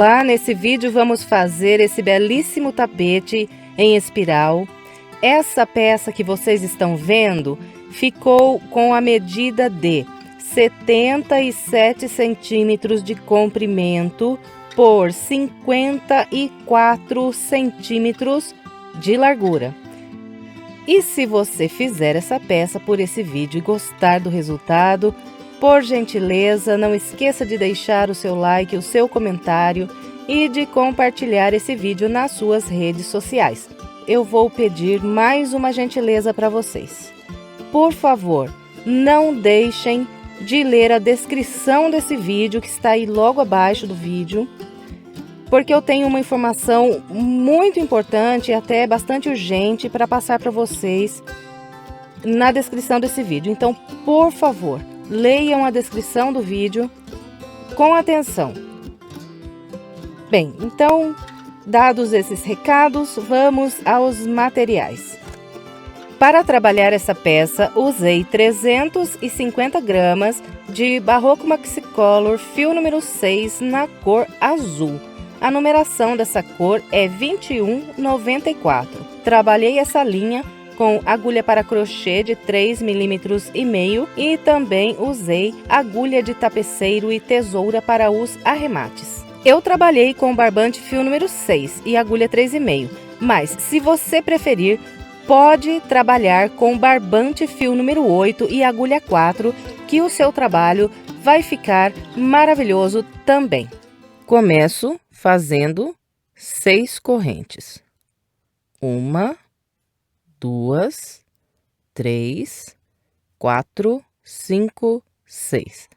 Olá, nesse vídeo vamos fazer esse belíssimo tapete em espiral. Essa peça que vocês estão vendo ficou com a medida de 77 centímetros de comprimento por 54 centímetros de largura. E se você fizer essa peça por esse vídeo e gostar do resultado, por gentileza, não esqueça de deixar o seu like, o seu comentário e de compartilhar esse vídeo nas suas redes sociais. Eu vou pedir mais uma gentileza para vocês. Por favor, não deixem de ler a descrição desse vídeo que está aí logo abaixo do vídeo, porque eu tenho uma informação muito importante e até bastante urgente para passar para vocês na descrição desse vídeo. Então, por favor, leiam a descrição do vídeo com atenção. Bem, então, dados esses recados, vamos aos materiais. Para trabalhar essa peça, usei 350 gramas de Barroco Maxicolor fio número 6 na cor azul. A numeração dessa cor é 2194. Trabalhei essa linha com agulha para crochê de 3,5 milímetros e também usei agulha de tapeceiro e tesoura para os arremates. Eu trabalhei com barbante fio número 6 e agulha 3,5, mas se você preferir, pode trabalhar com barbante fio número 8 e agulha 4, que o seu trabalho vai ficar maravilhoso também. Começo fazendo 6 correntes. 1, 2, 3, 4, 5, 6.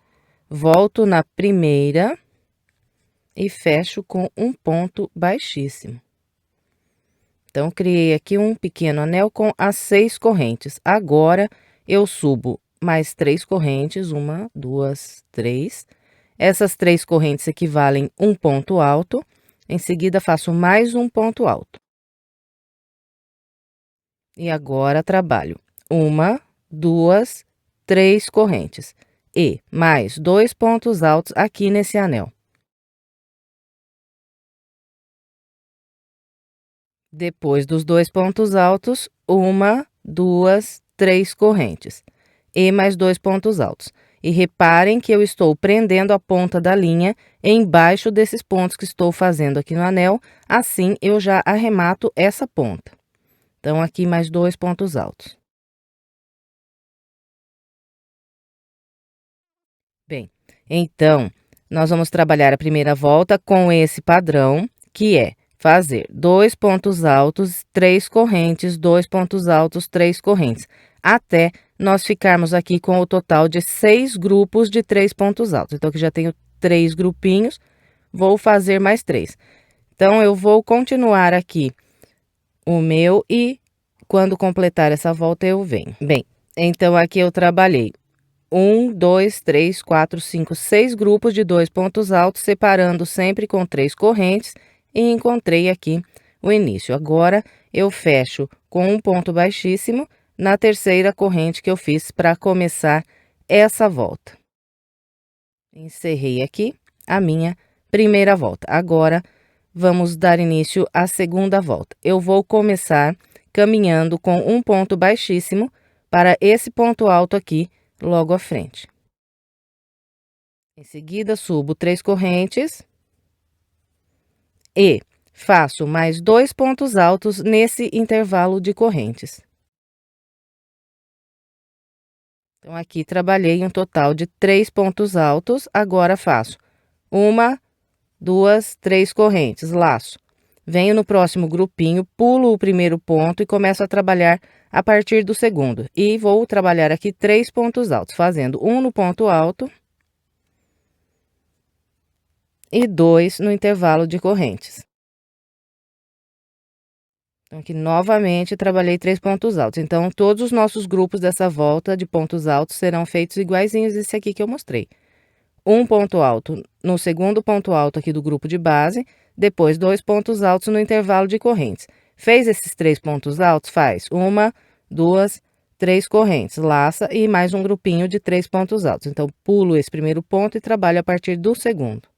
Volto na primeira e fecho com um ponto baixíssimo. Então, criei aqui um pequeno anel com as 6 correntes. Agora, eu subo mais 3 correntes, 1, 2, 3. Essas 3 correntes equivalem a um ponto alto. Em seguida, faço mais um ponto alto. E agora, trabalho 1, 2, 3 correntes e mais 2 pontos altos aqui nesse anel. Depois dos 2 pontos altos, 1, 2, 3 correntes e mais 2 pontos altos. E reparem que eu estou prendendo a ponta da linha embaixo desses pontos que estou fazendo aqui no anel, assim eu já arremato essa ponta. Então, aqui mais 2 pontos altos. Bem, então, nós vamos trabalhar a primeira volta com esse padrão, que é fazer 2 pontos altos, 3 correntes, 2 pontos altos, 3 correntes, até nós ficarmos aqui com o total de 6 grupos de 3 pontos altos. Então, aqui já tenho 3 grupinhos, vou fazer mais 3. Então, eu vou continuar aqui o meu e quando completar essa volta eu venho. Bem, então aqui eu trabalhei 1, 2, 3, 4, 5, 6 grupos de 2 pontos altos, separando sempre com 3 correntes e encontrei aqui o início. Agora eu fecho com um ponto baixíssimo na terceira corrente que eu fiz para começar essa volta. Encerrei aqui a minha primeira volta. Agora vamos dar início à segunda volta. Eu vou começar caminhando com um ponto baixíssimo para esse ponto alto aqui, logo à frente. Em seguida, subo 3 correntes e faço mais 2 pontos altos nesse intervalo de correntes. Então, aqui trabalhei um total de 3 pontos altos, agora faço 1, 2, 3 correntes, laço. Venho no próximo grupinho, pulo o primeiro ponto e começo a trabalhar a partir do segundo. E vou trabalhar aqui 3 pontos altos, fazendo um no ponto alto e 2 no intervalo de correntes. Então, aqui novamente trabalhei 3 pontos altos. Então, todos os nossos grupos dessa volta de pontos altos serão feitos iguaizinhos esse aqui que eu mostrei. Um ponto alto no segundo ponto alto aqui do grupo de base, depois 2 pontos altos no intervalo de correntes. Fez esses 3 pontos altos? Faz 1, 2, 3 correntes, laça e mais um grupinho de 3 pontos altos. Então, pulo esse primeiro ponto e trabalho a partir do segundo.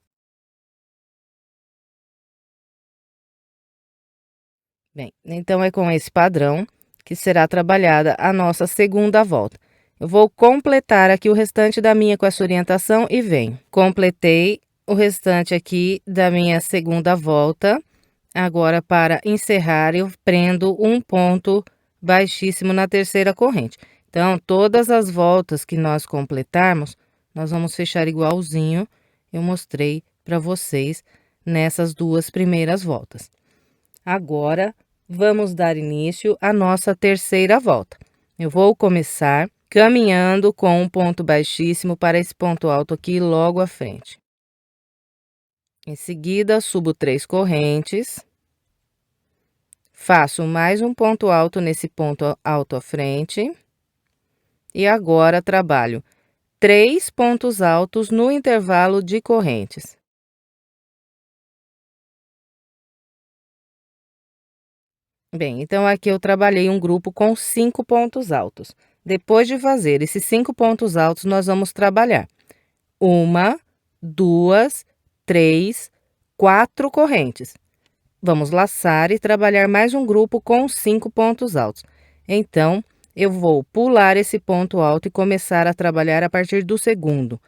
Bem, então é com esse padrão que será trabalhada a nossa segunda volta. Eu vou completar aqui o restante da minha com essa orientação e venho. Completei o restante aqui da minha segunda volta. Agora, para encerrar, eu prendo um ponto baixíssimo na terceira corrente. Então, todas as voltas que nós completarmos, nós vamos fechar igualzinho eu mostrei para vocês nessas duas primeiras voltas. Agora, vamos dar início à nossa terceira volta. Eu vou começar caminhando com um ponto baixíssimo para esse ponto alto aqui logo à frente. Em seguida, subo 3 correntes. Faço mais um ponto alto nesse ponto alto à frente. E agora trabalho 3 pontos altos no intervalo de correntes. Bem, então aqui eu trabalhei um grupo com 5 pontos altos. Depois de fazer esses 5 pontos altos, nós vamos trabalhar 1, 2, 3, 4 correntes. Vamos laçar e trabalhar mais um grupo com 5 pontos altos. Então, eu vou pular esse ponto alto e começar a trabalhar a partir do segundo.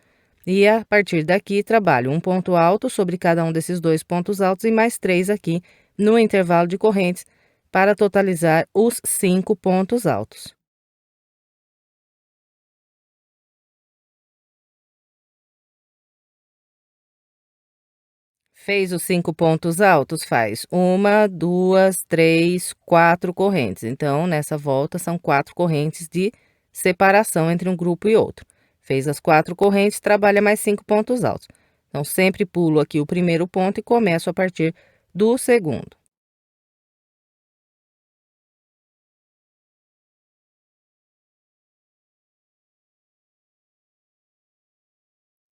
E a partir daqui, trabalho um ponto alto sobre cada um desses 2 pontos altos e mais 3 aqui no intervalo de correntes, para totalizar os 5 pontos altos. Fez os 5 pontos altos? Faz 1, 2, 3, 4 correntes. Então, nessa volta, são 4 correntes de separação entre um grupo e outro. Fez as 4 correntes, trabalha mais 5 pontos altos. Então, sempre pulo aqui o primeiro ponto e começo a partir do segundo.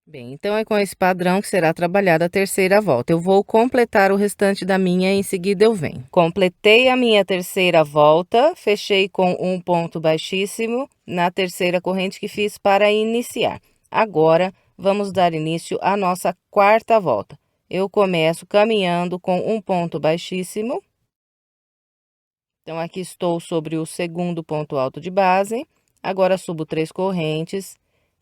Bem, então é com esse padrão que será trabalhada a terceira volta. Eu vou completar o restante da minha e em seguida eu venho. Completei a minha terceira volta, fechei com um ponto baixíssimo na terceira corrente que fiz para iniciar. Agora, vamos dar início à nossa quarta volta. Eu começo caminhando com um ponto baixíssimo. Então, aqui estou sobre o segundo ponto alto de base. Agora, subo 3 correntes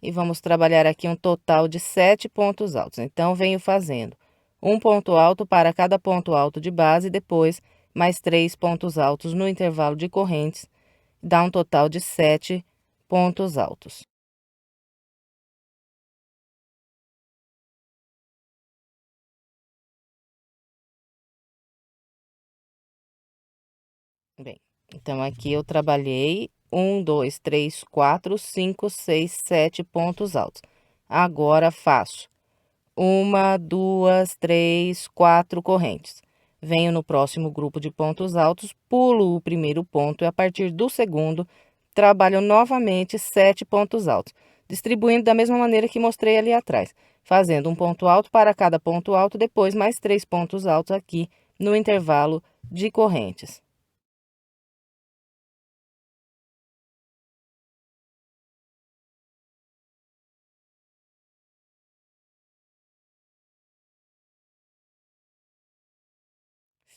e vamos trabalhar aqui um total de 7 pontos altos. Então, venho fazendo um ponto alto para cada ponto alto de base e depois mais 3 pontos altos no intervalo de correntes, dá um total de 7 pontos altos. Bem, então aqui eu trabalhei 1, 2, 3, 4, 5, 6, 7 pontos altos. Agora faço 1, 2, 3, 4 correntes. Venho no próximo grupo de pontos altos, pulo o primeiro ponto e a partir do segundo, trabalho novamente 7 pontos altos, distribuindo da mesma maneira que mostrei ali atrás, fazendo um ponto alto para cada ponto alto, depois mais 3 pontos altos aqui no intervalo de correntes.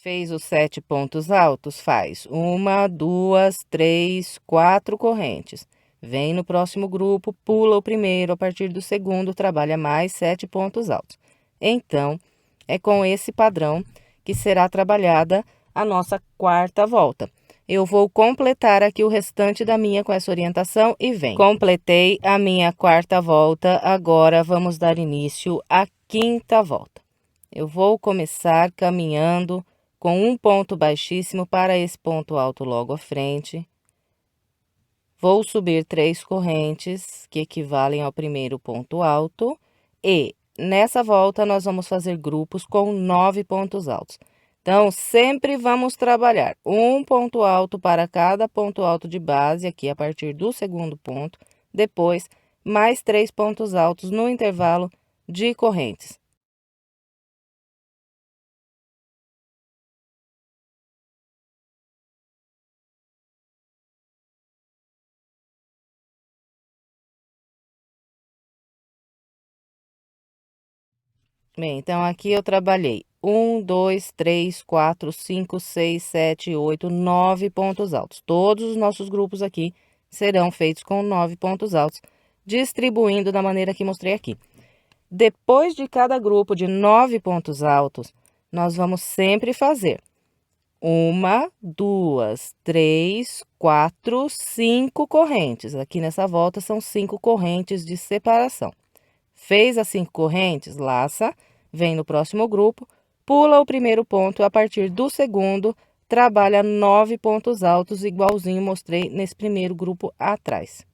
Fez os 7 pontos altos? Faz 1, 2, 3, 4 correntes. Vem no próximo grupo, pula o primeiro, a partir do segundo, trabalha mais 7 pontos altos. Então, é com esse padrão que será trabalhada a nossa quarta volta. Eu vou completar aqui o restante da minha com essa orientação e vem. Completei a minha quarta volta, agora vamos dar início à quinta volta. Eu vou começar caminhando com um ponto baixíssimo para esse ponto alto logo à frente. Vou subir 3 correntes, que equivalem ao primeiro ponto alto, e nessa volta nós vamos fazer grupos com 9 pontos altos. Então, sempre vamos trabalhar um ponto alto para cada ponto alto de base, aqui a partir do segundo ponto, depois mais 3 pontos altos no intervalo de correntes. Bem, então aqui eu trabalhei 1, 2, 3, 4, 5, 6, 7, 8, 9 pontos altos. Todos os nossos grupos aqui serão feitos com 9 pontos altos, distribuindo da maneira que mostrei aqui. Depois de cada grupo de 9 pontos altos, nós vamos sempre fazer 1, 2, 3, 4, 5 correntes. Aqui nessa volta são 5 correntes de separação. Fez as 5 correntes, laça, vem no próximo grupo, pula o primeiro ponto, a partir do segundo, trabalha 9 pontos altos, igualzinho mostrei nesse primeiro grupo atrás.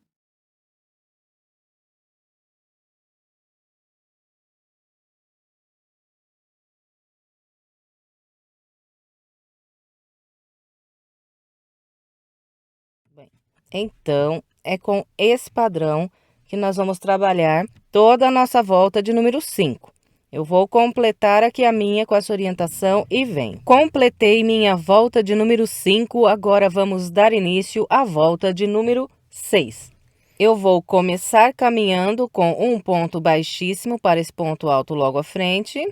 Bem, então, é com esse padrão que nós vamos trabalhar toda a nossa volta de número 5. Eu vou completar aqui a minha com essa orientação e venho. Completei minha volta de número 5, agora vamos dar início à volta de número 6. Eu vou começar caminhando com um ponto baixíssimo para esse ponto alto logo à frente.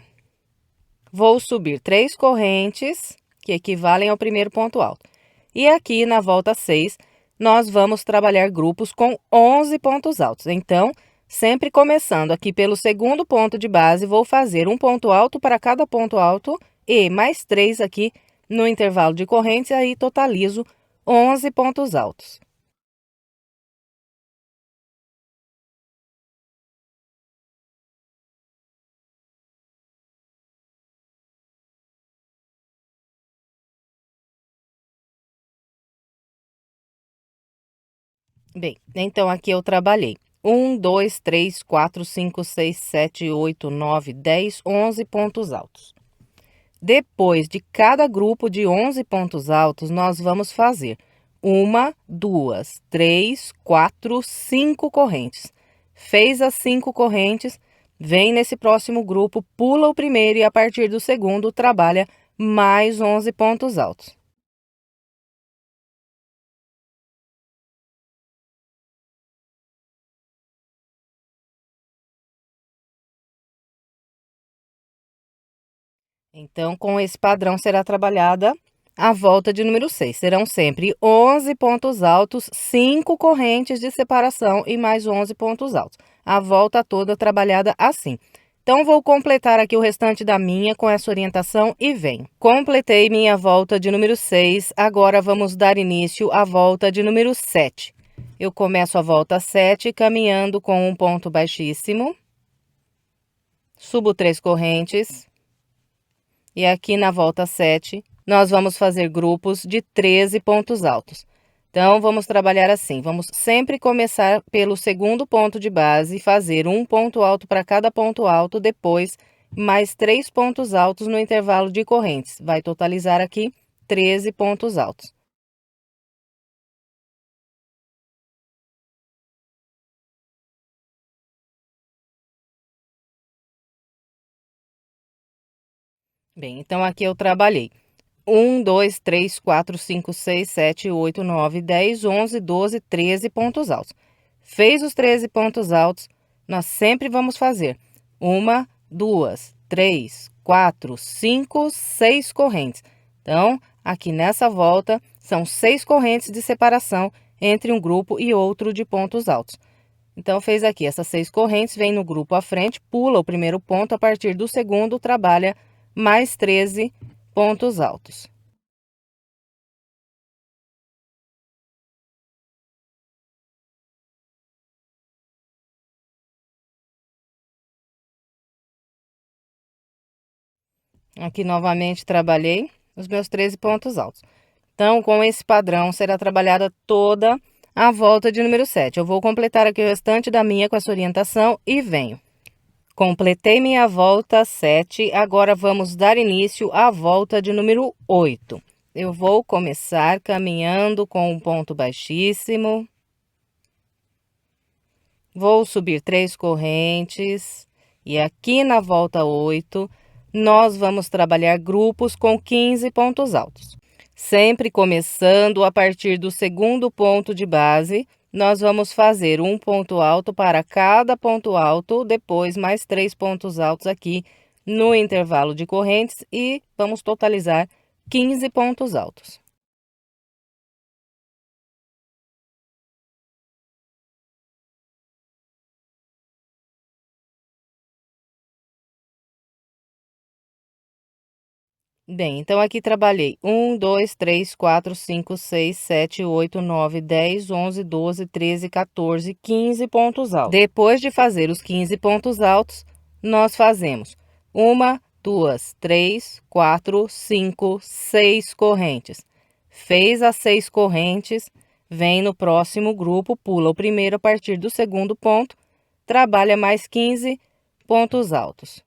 Vou subir 3 correntes, que equivalem ao primeiro ponto alto. E aqui na volta 6, nós vamos trabalhar grupos com 11 pontos altos. Então, sempre começando aqui pelo segundo ponto de base, vou fazer um ponto alto para cada ponto alto e mais 3 aqui no intervalo de correntes, aí totalizo 11 pontos altos. Bem, então aqui eu trabalhei 1, 2, 3, 4, 5, 6, 7, 8, 9, 10, 11 pontos altos. Depois de cada grupo de 11 pontos altos, nós vamos fazer 1, 2, 3, 4, 5 correntes. Fez as 5 correntes, vem nesse próximo grupo, pula o primeiro e a partir do segundo trabalha mais 11 pontos altos. Então, com esse padrão será trabalhada a volta de número 6. Serão sempre 11 pontos altos, 5 correntes de separação e mais 11 pontos altos. A volta toda trabalhada assim. Então, vou completar aqui o restante da minha com essa orientação e venho. Completei minha volta de número 6, agora vamos dar início à volta de número 7. Eu começo a volta 7 caminhando com um ponto baixíssimo. Subo 3 correntes. E aqui na volta 7, nós vamos fazer grupos de 13 pontos altos. Então, vamos trabalhar assim, vamos sempre começar pelo segundo ponto de base, fazer um ponto alto para cada ponto alto, depois mais 3 pontos altos no intervalo de correntes. Vai totalizar aqui 13 pontos altos. Bem, então aqui eu trabalhei 1, 2, 3, 4, 5, 6, 7, 8, 9, 10, 11, 12, 13 pontos altos. Fez os 13 pontos altos, nós sempre vamos fazer 1, 2, 3, 4, 5, 6 correntes. Então, aqui nessa volta, são 6 correntes de separação entre um grupo e outro de pontos altos. Então, fez aqui essas 6 correntes, vem no grupo à frente, pula o primeiro ponto, a partir do segundo, trabalha mais 13 pontos altos. Aqui novamente trabalhei os meus 13 pontos altos. Então, com esse padrão, será trabalhada toda a volta de número 7. Eu vou completar aqui o restante da minha com essa orientação e venho. Completei minha volta 7, agora vamos dar início à volta de número 8. Eu vou começar caminhando com um ponto baixíssimo. Vou subir 3 correntes e aqui na volta 8, nós vamos trabalhar grupos com 15 pontos altos. Sempre começando a partir do segundo ponto de base, nós vamos fazer um ponto alto para cada ponto alto, depois mais 3 pontos altos aqui no intervalo de correntes e vamos totalizar 15 pontos altos. Bem, então aqui trabalhei 1, 2, 3, 4, 5, 6, 7, 8, 9, 10, 11, 12, 13, 14, 15 pontos altos. Depois de fazer os 15 pontos altos, nós fazemos 1, 2, 3, 4, 5, 6 correntes. Fez as 6 correntes, vem no próximo grupo, pula o primeiro a partir do segundo ponto, trabalha mais 15 pontos altos.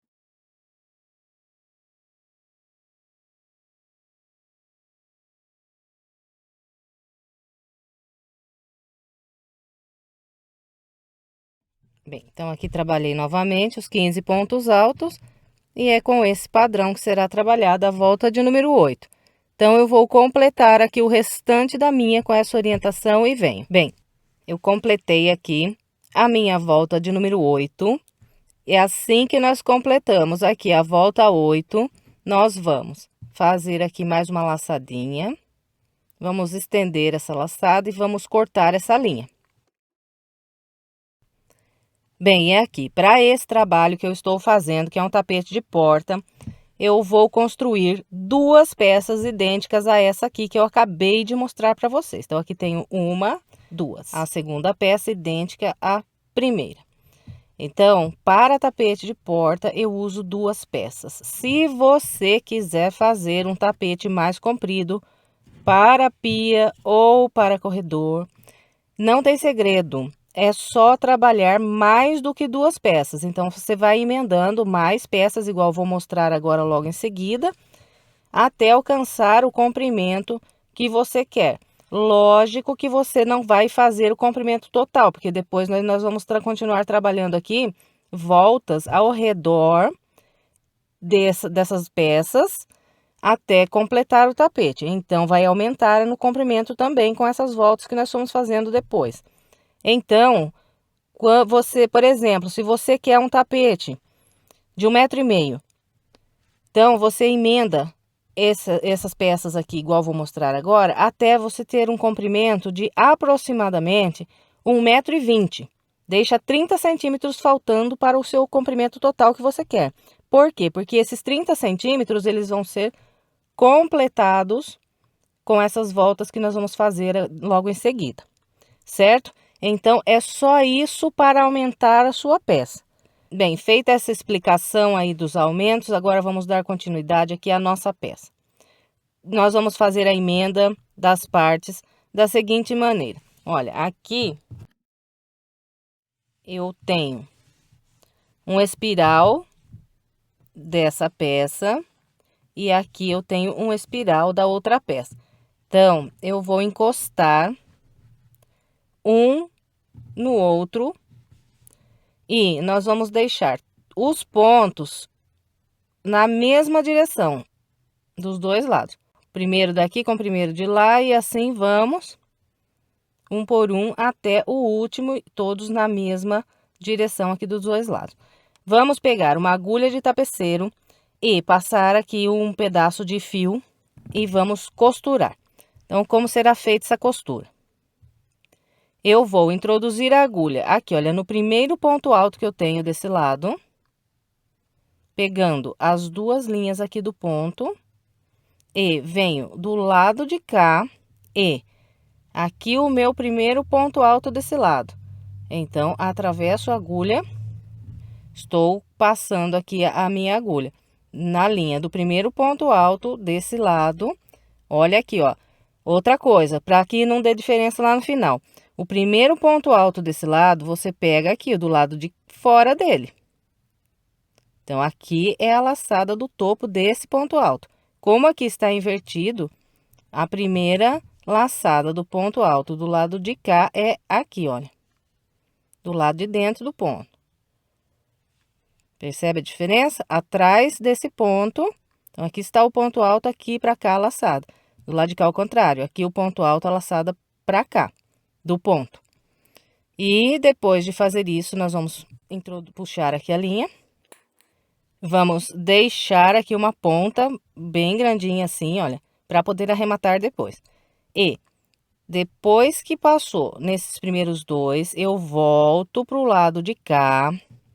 Bem, então aqui trabalhei novamente os 15 pontos altos e é com esse padrão que será trabalhada a volta de número 8. Então, eu vou completar aqui o restante da minha com essa orientação e venho. Bem, eu completei aqui a minha volta de número 8. E assim que nós completamos aqui a volta 8, nós vamos fazer aqui mais uma laçadinha. Vamos estender essa laçada e vamos cortar essa linha. Bem, é aqui, para esse trabalho que eu estou fazendo, que é um tapete de porta, eu vou construir 2 peças idênticas a essa aqui que eu acabei de mostrar para vocês. Então, aqui tenho 1, 2. A segunda peça idêntica à primeira. Então, para tapete de porta, eu uso 2 peças. Se você quiser fazer um tapete mais comprido para pia ou para corredor, não tem segredo. É só trabalhar mais do que 2 peças. Então, você vai emendando mais peças, igual vou mostrar agora logo em seguida, até alcançar o comprimento que você quer. Lógico que você não vai fazer o comprimento total, porque depois nós vamos continuar trabalhando aqui voltas ao redor dessas peças até completar o tapete. Então, vai aumentar no comprimento também com essas voltas que nós estamos fazendo depois. Então, você, por exemplo, se você quer um tapete de 1,5 m, então você emenda essas peças aqui, igual vou mostrar agora, até você ter um comprimento de aproximadamente 1,20 m. Deixa 30 centímetros faltando para o seu comprimento total que você quer. Por quê? Porque esses 30 centímetros, eles vão ser completados com essas voltas que nós vamos fazer logo em seguida, certo? Então, é só isso para aumentar a sua peça. Bem, feita essa explicação aí dos aumentos, agora vamos dar continuidade aqui à nossa peça. Nós vamos fazer a emenda das partes da seguinte maneira. Olha, aqui eu tenho um espiral dessa peça e aqui eu tenho um espiral da outra peça. Então, eu vou encostar um no outro e nós vamos deixar os pontos na mesma direção dos dois lados. Primeiro daqui com o primeiro de lá e assim vamos um por um até o último, todos na mesma direção aqui dos dois lados. Vamos pegar uma agulha de tapeceiro e passar aqui um pedaço de fio e vamos costurar. Então, como será feita essa costura? Eu vou introduzir a agulha aqui, olha, no primeiro ponto alto que eu tenho desse lado, pegando as 2 linhas aqui do ponto, e venho do lado de cá, e aqui o meu primeiro ponto alto desse lado. Então, atravesso a agulha, estou passando aqui a minha agulha na linha do primeiro ponto alto desse lado. Olha aqui, ó. Outra coisa, para que não dê diferença lá no final. O primeiro ponto alto desse lado, você pega aqui, do lado de fora dele. Então, aqui é a laçada do topo desse ponto alto. Como aqui está invertido, a primeira laçada do ponto alto do lado de cá é aqui, olha. Do lado de dentro do ponto. Percebe a diferença? Atrás desse ponto, então, aqui está o ponto alto, aqui para cá a laçada. Do lado de cá, ao contrário, aqui o ponto alto, a laçada para cá, do ponto. E depois de fazer isso, nós vamos puxar aqui a linha. Vamos deixar aqui uma ponta bem grandinha assim, olha, para poder arrematar depois. E depois que passou nesses primeiros dois, eu volto pro lado de cá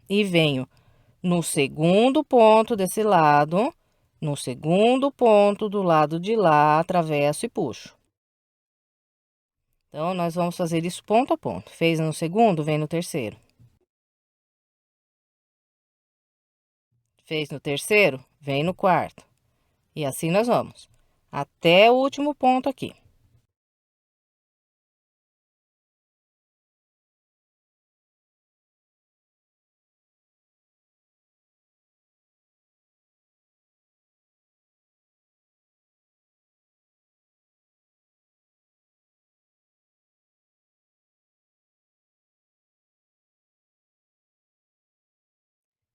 e venho no segundo ponto desse lado, no segundo ponto do lado de lá, atravesso e puxo. Então, nós vamos fazer isso ponto a ponto. Fez no segundo, vem no terceiro. Fez no terceiro, vem no quarto. E assim nós vamos, até o último ponto aqui.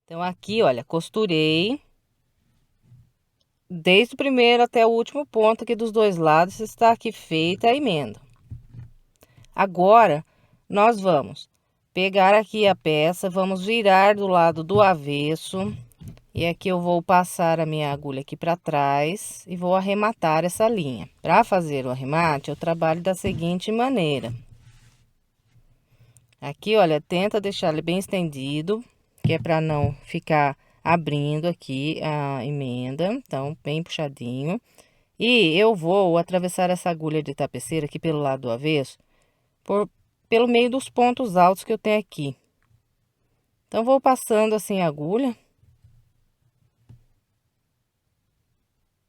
Então, aqui, olha, costurei desde o primeiro até o último ponto aqui dos dois lados, está aqui feita a emenda. Agora, nós vamos pegar aqui a peça, vamos virar do lado do avesso. E aqui eu vou passar a minha agulha aqui para trás e vou arrematar essa linha. Para fazer o arremate, eu trabalho da seguinte maneira. Aqui, olha, tenta deixar ele bem estendido, que é para não ficar abrindo aqui a emenda. Então, bem puxadinho. E eu vou atravessar essa agulha de tapeceira aqui pelo lado do avesso, pelo meio dos pontos altos que eu tenho aqui. Então, vou passando assim a agulha,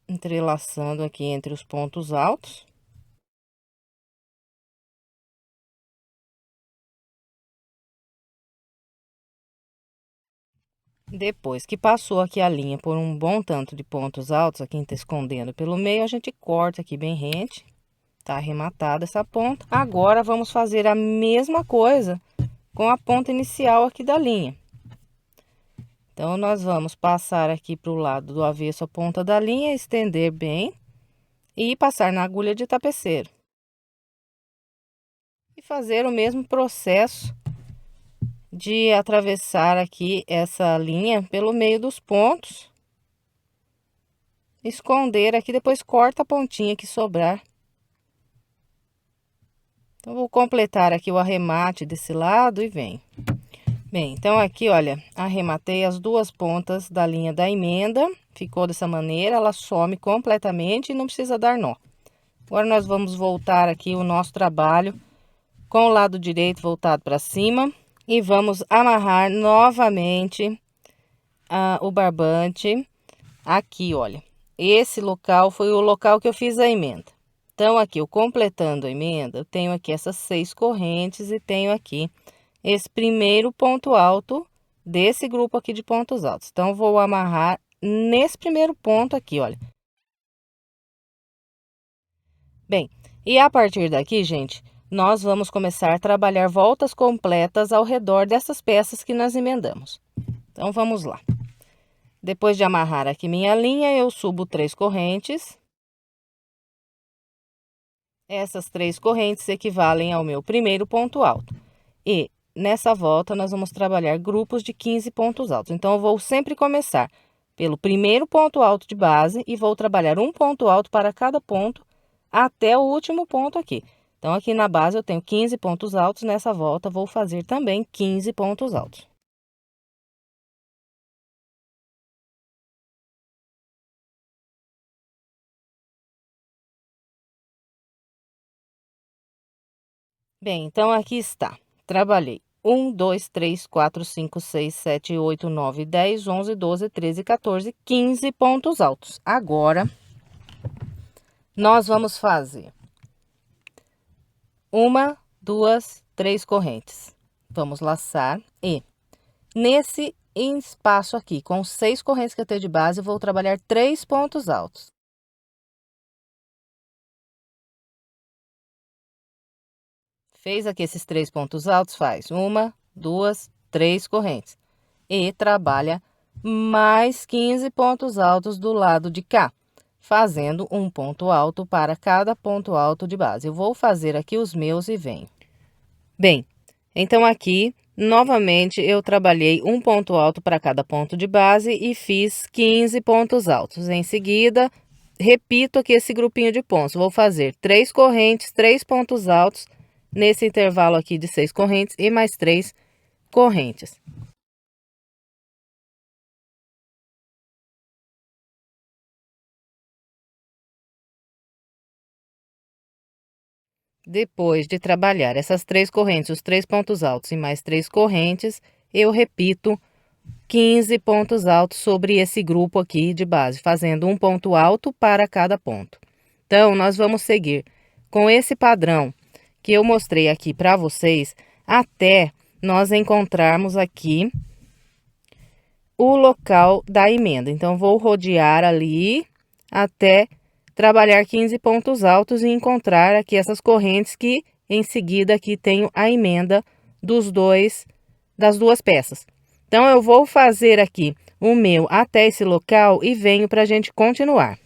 entrelaçando aqui entre os pontos altos. Depois que passou aqui a linha por um bom tanto de pontos altos, aqui tá escondendo pelo meio, a gente corta aqui bem rente. Tá arrematada essa ponta. Agora, vamos fazer a mesma coisa com a ponta inicial aqui da linha. Então, nós vamos passar aqui pro lado do avesso a ponta da linha, estender bem e passar na agulha de tapeceiro. E fazer o mesmo processo de atravessar aqui essa linha pelo meio dos pontos. Esconder aqui, depois corta a pontinha que sobrar. Então, vou completar aqui o arremate desse lado e venho. Bem, então aqui, olha, arrematei as duas pontas da linha da emenda. Ficou dessa maneira, ela some completamente e não precisa dar nó. Agora, nós vamos voltar aqui o nosso trabalho com o lado direito voltado para cima. E vamos amarrar novamente o barbante aqui, olha. Esse local foi o local que eu fiz a emenda. Então, aqui, eu completando a emenda, eu tenho aqui essas 6 correntes e tenho aqui esse primeiro ponto alto desse grupo aqui de pontos altos. Então, vou amarrar nesse primeiro ponto aqui, olha. Bem, e a partir daqui, gente, nós vamos começar a trabalhar voltas completas ao redor dessas peças que nós emendamos. Então, vamos lá. Depois de amarrar aqui minha linha, eu subo 3 correntes. Essas 3 correntes equivalem ao meu primeiro ponto alto. E nessa volta, nós vamos trabalhar grupos de 15 pontos altos. Então, eu vou sempre começar pelo primeiro ponto alto de base e vou trabalhar um ponto alto para cada ponto até o último ponto aqui. Então, aqui na base eu tenho 15 pontos altos, nessa volta vou fazer também 15 pontos altos. Bem, então aqui está. Trabalhei 1, 2, 3, 4, 5, 6, 7, 8, 9, 10, 11, 12, 13, 14, 15 pontos altos. Agora, nós vamos fazer 1, 2, 3 correntes. Vamos laçar e nesse espaço aqui, com 6 correntes que eu tenho de base, eu vou trabalhar 3 pontos altos. Fez aqui esses 3 pontos altos, faz 1, 2, 3 correntes. E trabalha mais 15 pontos altos do lado de cá, fazendo um ponto alto para cada ponto alto de base. Eu vou fazer aqui os meus e venho. Bem, então aqui Novamente, eu trabalhei um ponto alto para cada ponto de base e fiz 15 pontos altos. Em seguida, repito aqui esse grupinho de pontos. Vou fazer 3 correntes, 3 pontos altos nesse intervalo aqui de 6 correntes e mais 3 correntes. Depois de trabalhar essas 3 correntes, os 3 pontos altos e mais 3 correntes, eu repito 15 pontos altos sobre esse grupo aqui de base, fazendo um ponto alto para cada ponto. Então, nós vamos seguir com esse padrão que eu mostrei aqui para vocês, até nós encontrarmos aqui o local da emenda. Então, vou rodear ali até trabalhar 15 pontos altos e encontrar aqui essas correntes que em seguida aqui tenho a emenda das duas peças. Então, eu vou fazer aqui o meu até esse local e venho para a gente continuar.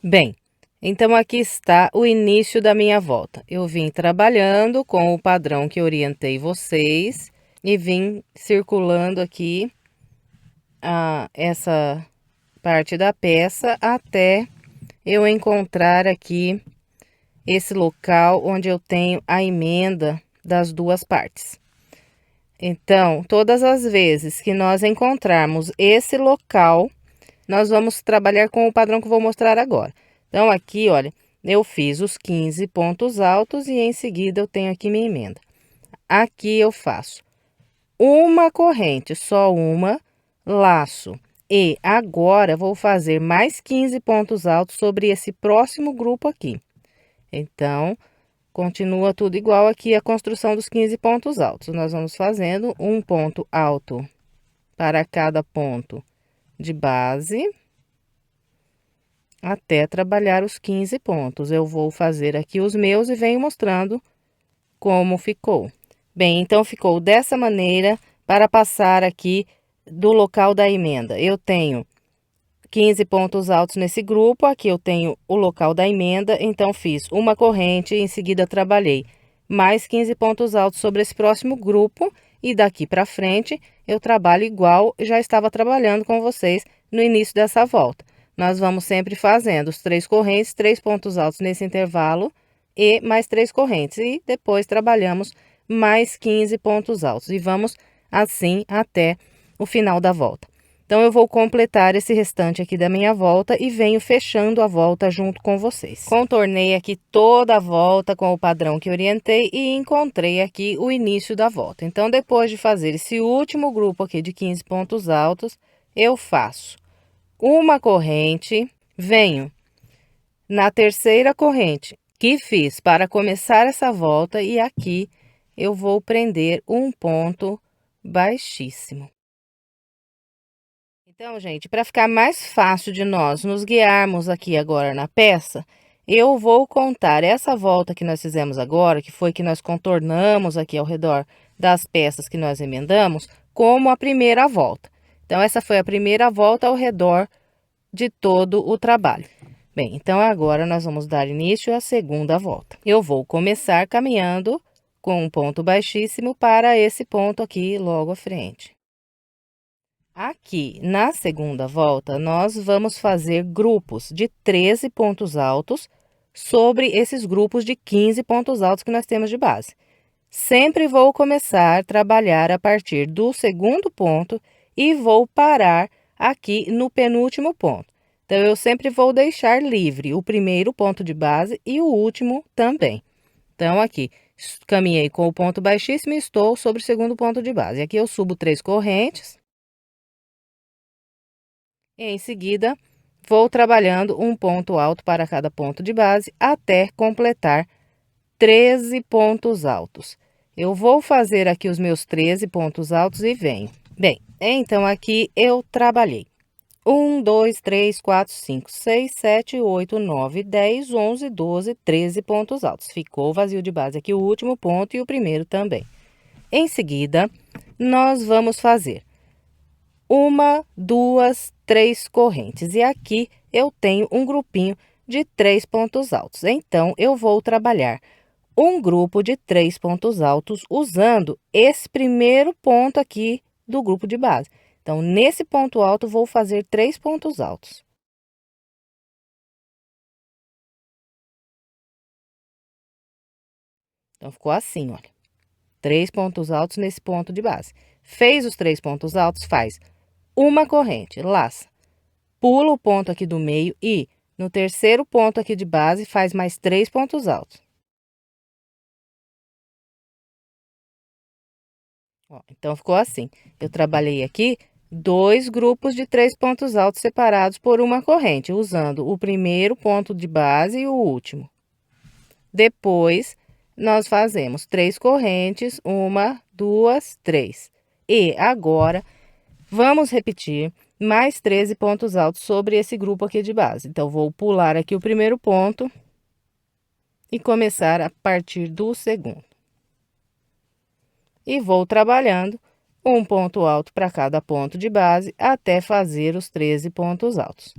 Bem, então aqui está o início da minha volta. Eu vim trabalhando com o padrão que orientei vocês e vim circulando aqui essa parte da peça até eu encontrar aqui esse local onde eu tenho a emenda das duas partes. Então, todas as vezes que nós encontrarmos esse local, nós vamos trabalhar com o padrão que eu vou mostrar agora. Então, aqui, olha, eu fiz os 15 pontos altos e em seguida eu tenho aqui minha emenda. Aqui eu faço uma corrente, só uma, laço. E agora vou fazer mais 15 pontos altos sobre esse próximo grupo aqui. Então, continua tudo igual aqui a construção dos 15 pontos altos. Nós vamos fazendo um ponto alto para cada ponto de base, até trabalhar os 15 pontos. Eu vou fazer aqui os meus e venho mostrando como ficou. Bem, então ficou dessa maneira. Para passar aqui do local da emenda, eu tenho 15 pontos altos nesse grupo, aqui eu tenho o local da emenda, então fiz uma corrente, em seguida trabalhei mais 15 pontos altos sobre esse próximo grupo, e daqui para frente eu trabalho igual já estava trabalhando com vocês no início dessa volta. Nós vamos sempre fazendo os 3 correntes, 3 pontos altos nesse intervalo e mais 3 correntes, e depois trabalhamos mais 15 pontos altos, e vamos assim até o final da volta. Então, eu vou completar esse restante aqui da minha volta e venho fechando a volta junto com vocês. Contornei aqui toda a volta com o padrão que orientei e encontrei aqui o início da volta. Então, depois de fazer esse último grupo aqui de 15 pontos altos, eu faço uma corrente, venho na terceira corrente que fiz para começar essa volta e aqui eu vou prender um ponto baixíssimo. Então, gente, para ficar mais fácil de nós nos guiarmos aqui agora na peça, eu vou contar essa volta que nós fizemos agora, que foi que nós contornamos aqui ao redor das peças que nós emendamos, como a primeira volta. Então, essa foi a primeira volta ao redor de todo o trabalho. Bem, então agora nós vamos dar início à segunda volta. Eu vou começar caminhando com um ponto baixíssimo para esse ponto aqui logo à frente. Aqui, na segunda volta, nós vamos fazer grupos de 13 pontos altos sobre esses grupos de 15 pontos altos que nós temos de base. Sempre vou começar a trabalhar a partir do segundo ponto e vou parar aqui no penúltimo ponto. Então, eu sempre vou deixar livre o primeiro ponto de base e o último também. Então, aqui, caminhei com o ponto baixíssimo e estou sobre o segundo ponto de base. Aqui eu subo 3 correntes. E em seguida, vou trabalhando um ponto alto para cada ponto de base até completar 13 pontos altos. Eu vou fazer aqui os meus 13 pontos altos e venho. Bem, então aqui eu trabalhei 1, 2, 3, 4, 5, 6, 7, 8, 9, 10, 11, 12, 13 pontos altos. Ficou vazio de base aqui o último ponto e o primeiro também. Em seguida, nós vamos fazer 1, 2, 3 correntes. E aqui eu tenho um grupinho de 3 pontos altos. Então, eu vou trabalhar um grupo de 3 pontos altos usando esse primeiro ponto aqui do grupo de base. Então, nesse ponto alto, vou fazer 3 pontos altos. Então, ficou assim, olha. 3 pontos altos nesse ponto de base. Fez os 3 pontos altos, faz uma corrente, laça. Pula o ponto aqui do meio e no terceiro ponto aqui de base faz mais 3 pontos altos. Ó, então, ficou assim. Eu trabalhei aqui 2 grupos de 3 pontos altos separados por uma corrente, usando o primeiro ponto de base e o último. Depois, nós fazemos 3 correntes, 1, 2, 3. E agora, vamos repetir mais 13 pontos altos sobre esse grupo aqui de base. Então, vou pular aqui o primeiro ponto e começar a partir do segundo. E vou trabalhando um ponto alto para cada ponto de base até fazer os 13 pontos altos.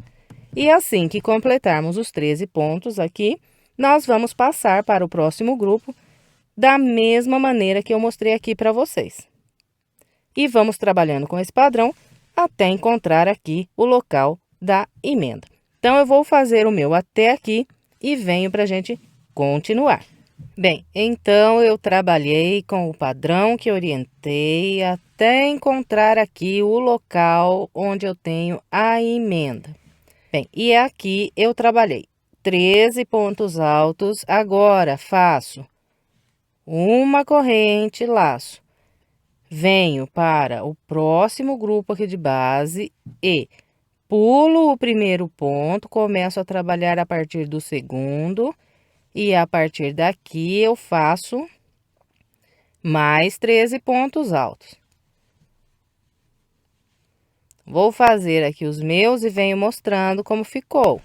E assim que completarmos os 13 pontos aqui, nós vamos passar para o próximo grupo da mesma maneira que eu mostrei aqui para vocês. E vamos trabalhando com esse padrão até encontrar aqui o local da emenda. Então, eu vou fazer o meu até aqui e venho para a gente continuar. Bem, então eu trabalhei com o padrão que orientei até encontrar aqui o local onde eu tenho a emenda. Bem, e aqui eu trabalhei 13 pontos altos, agora faço uma corrente, laço. Venho para o próximo grupo aqui de base e pulo o primeiro ponto, começo a trabalhar a partir do segundo. E a partir daqui eu faço mais 13 pontos altos. Vou fazer aqui os meus e venho mostrando como ficou.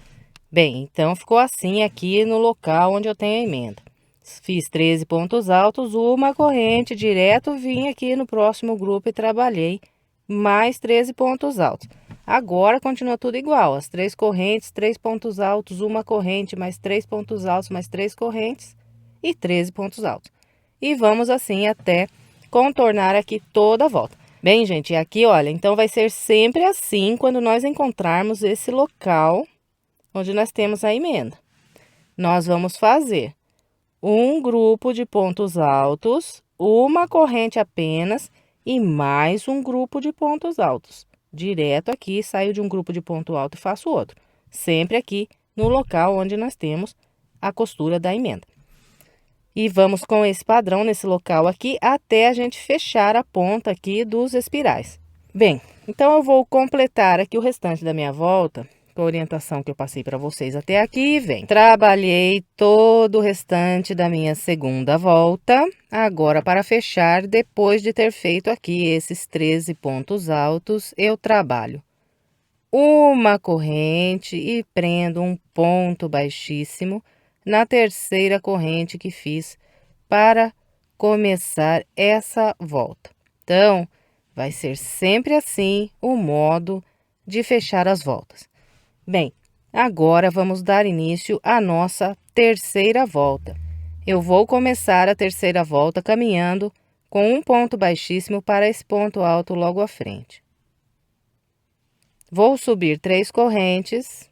Bem, então ficou assim aqui no local onde eu tenho a emenda. Fiz 13 pontos altos, uma corrente direto, vim aqui no próximo grupo e trabalhei mais 13 pontos altos. Agora continua tudo igual, as 3 correntes, 3 pontos altos, uma corrente, mais 3 pontos altos, mais 3 correntes e 13 pontos altos. E vamos assim até contornar aqui toda a volta. Bem, gente, aqui, olha, então vai ser sempre assim quando nós encontrarmos esse local onde nós temos a emenda. Nós vamos fazer um grupo de pontos altos, uma corrente apenas e mais um grupo de pontos altos. Direto aqui, saio de um grupo de ponto alto e faço outro. Sempre aqui no local onde nós temos a costura da emenda. E vamos com esse padrão nesse local aqui até a gente fechar a ponta aqui dos espirais. Bem, então eu vou completar aqui o restante da minha volta com a orientação que eu passei para vocês até aqui e vem. Trabalhei todo o restante da minha segunda volta. Agora, para fechar, depois de ter feito aqui esses 13 pontos altos, eu trabalho uma corrente e prendo um ponto baixíssimo na terceira corrente que fiz para começar essa volta. Então, vai ser sempre assim o modo de fechar as voltas. Bem, agora vamos dar início à nossa terceira volta. Eu vou começar a terceira volta caminhando com um ponto baixíssimo para esse ponto alto logo à frente. Vou subir 3 correntes.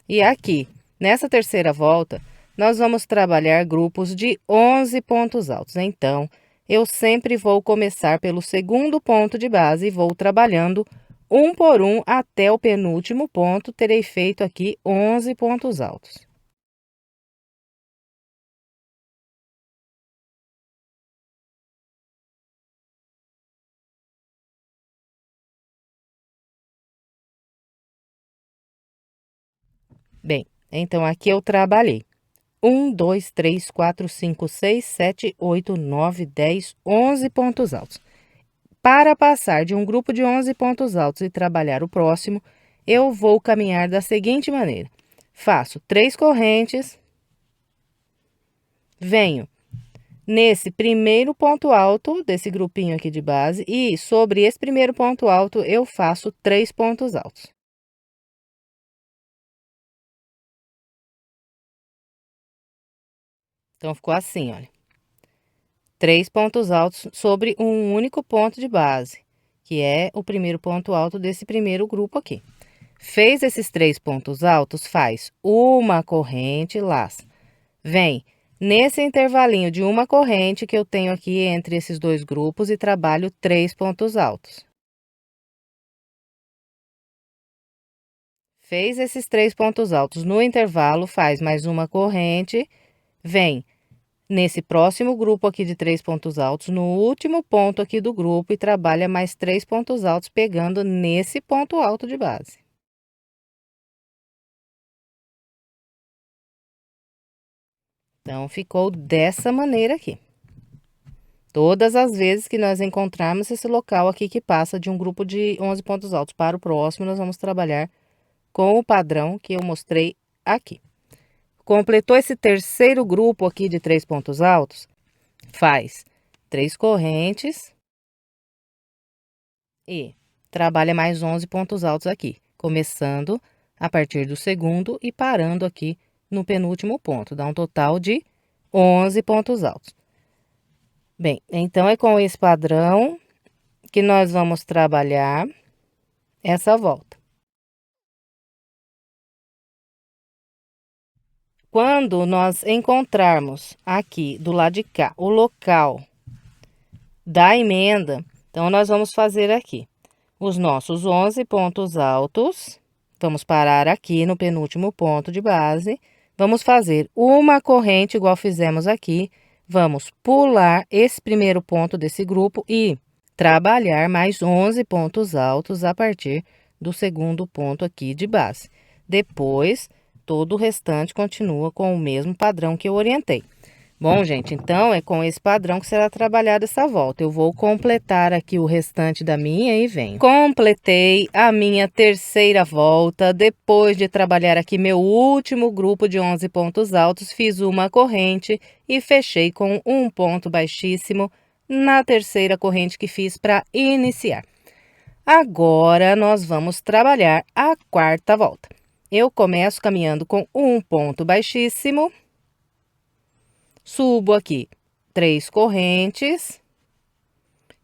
E aqui, nessa terceira volta, nós vamos trabalhar grupos de 11 pontos altos. Então, eu sempre vou começar pelo segundo ponto de base e vou trabalhando um por um até o penúltimo ponto. Terei feito aqui 11 pontos altos. Bem, então aqui eu trabalhei 1, 2, 3, 4, 5, 6, 7, 8, 9, 10, 11 pontos altos. Para passar de um grupo de 11 pontos altos e trabalhar o próximo, eu vou caminhar da seguinte maneira. Faço 3 correntes, venho nesse primeiro ponto alto desse grupinho aqui de base e sobre esse primeiro ponto alto eu faço 3 pontos altos. Então, ficou assim, olha. 3 pontos altos sobre um único ponto de base, que é o primeiro ponto alto desse primeiro grupo aqui. Fez esses 3 pontos altos, faz uma corrente, laça. Vem nesse intervalinho de uma corrente que eu tenho aqui entre esses dois grupos e trabalho 3 pontos altos. Fez esses 3 pontos altos no intervalo, faz mais uma corrente, vem nesse próximo grupo aqui de 3 pontos altos, no último ponto aqui do grupo e trabalha mais 3 pontos altos pegando nesse ponto alto de base. Então, ficou dessa maneira aqui. Todas as vezes que nós encontrarmos esse local aqui que passa de um grupo de 11 pontos altos para o próximo, nós vamos trabalhar com o padrão que eu mostrei aqui. Completou esse terceiro grupo aqui de 3 pontos altos, faz 3 correntes e trabalha mais 11 pontos altos aqui, começando a partir do segundo e parando aqui no penúltimo ponto, dá um total de 11 pontos altos. Bem, então é com esse padrão que nós vamos trabalhar essa volta. Quando nós encontrarmos aqui do lado de cá o local da emenda, então nós vamos fazer aqui os nossos 11 pontos altos, vamos parar aqui no penúltimo ponto de base, vamos fazer uma corrente igual fizemos aqui, vamos pular esse primeiro ponto desse grupo e trabalhar mais 11 pontos altos a partir do segundo ponto aqui de base. Depois, todo o restante continua com o mesmo padrão que eu orientei. Bom, gente, então é com esse padrão que será trabalhada essa volta. Eu vou completar aqui o restante da minha e venho. Completei a minha terceira volta. Depois de trabalhar aqui meu último grupo de 11 pontos altos, fiz uma corrente e fechei com um ponto baixíssimo na terceira corrente que fiz para iniciar. Agora, nós vamos trabalhar a quarta volta. Eu começo caminhando com um ponto baixíssimo. Subo aqui 3 correntes.